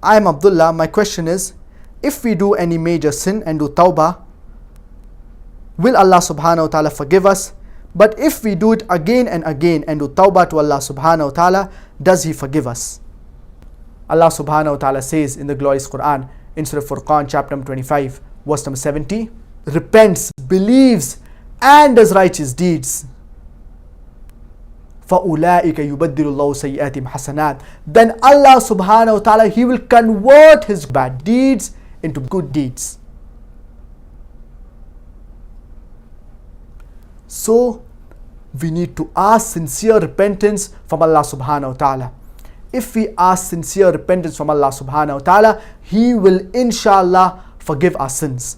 I am Abdullah. My question is, if we do any major sin and do Taubah, will Allah subhanahu wa ta'ala forgive us? But if we do it again and again and do Taubah to Allah subhanahu wa ta'ala, does He forgive us? Allah subhanahu wa ta'ala says in the glorious Quran, in Surah Furqan, chapter number 25, verse number 70, repents, believes, and does righteous deeds. فَأُولَٰئِكَ يُبَدِّلُ اللَّهُ سَيِّئَاتِهِمْ حَسَنَاتٍ. Then Allah subhanahu wa ta'ala, He will convert his bad deeds into good deeds. So we need to ask sincere repentance from Allah subhanahu wa ta'ala. If we ask sincere repentance from Allah subhanahu wa ta'ala, He will inshallah forgive our sins.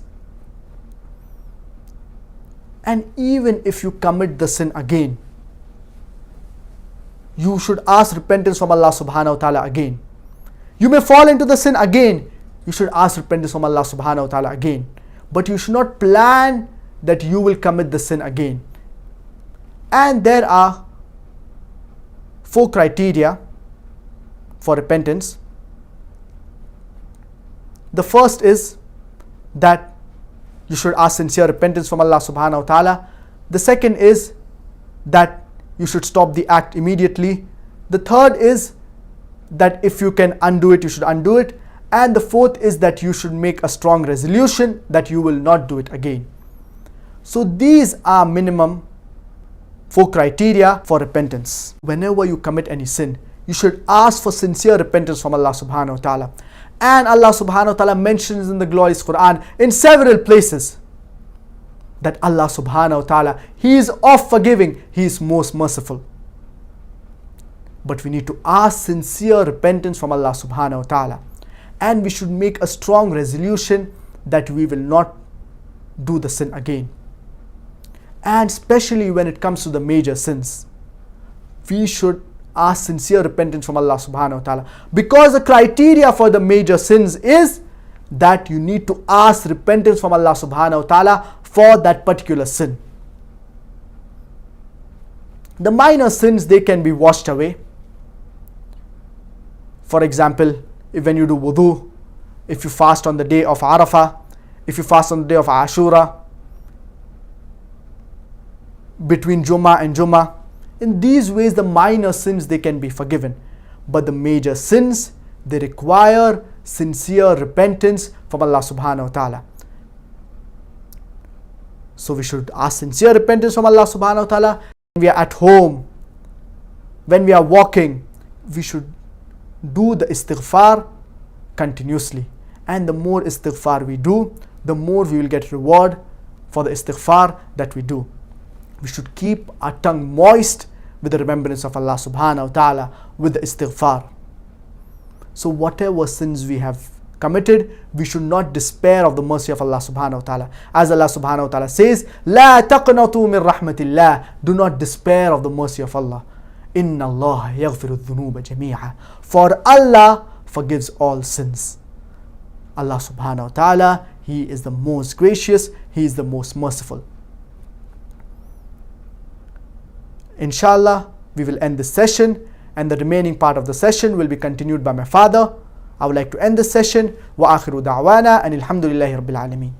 And even if you commit the sin again, you should ask repentance from Allah subhanahu wa ta'ala again. You may fall into the sin again, you should ask repentance from Allah subhanahu wa ta'ala again. But you should not plan that you will commit the sin again. And there are 4 criteria for repentance. The first is that you should ask sincere repentance from Allah subhanahu wa ta'ala. The second is that you should stop the act immediately. The third is that if you can undo it, you should undo it. And the fourth is that you should make a strong resolution that you will not do it again. So these are minimum 4 criteria for repentance. Whenever you commit any sin, you should ask for sincere repentance from Allah subhanahu wa ta'ala. And Allah subhanahu wa ta'ala mentions in the glorious Quran in several places that Allah subhanahu wa ta'ala, He is of forgiving, He is most merciful. But we need to ask sincere repentance from Allah subhanahu wa ta'ala. And we should make a strong resolution that we will not do the sin again. And especially when it comes to the major sins, we should ask sincere repentance from Allah subhanahu wa ta'ala. Because the criteria for the major sins is that you need to ask repentance from Allah subhanahu wa ta'ala for that particular sin. The minor sins, they can be washed away. For example, when you do wudu, if you fast on the day of Arafah, if you fast on the day of Ashura, between Jummah and Jummah, in these ways the minor sins, they can be forgiven. But the major sins, they require sincere repentance from Allah subhanahu wa ta'ala. So we should ask sincere repentance from Allah subhanahu wa ta'ala. When we are at home, when we are walking, we should do the istighfar continuously. And the more istighfar we do, the more we will get reward for the istighfar that we do. We should keep our tongue moist with the remembrance of Allah subhanahu wa ta'ala, with the istighfar. So whatever sins we have committed, we should not despair of the mercy of Allah subhanahu wa ta'ala. As Allah subhanahu wa ta'ala says, La taqnatu min rahmatillah. Do not despair of the mercy of Allah. Inna Allah yaghfiru dhunuba jami'a. For Allah forgives all sins. Allah subhanahu wa ta'ala, He is the most gracious, He is the most merciful. Inshallah, we will end this session, and the remaining part of the session will be continued by my father. I would like to end this session. Wa akhiru da'wana and alhamdulillahi rabbil alameen.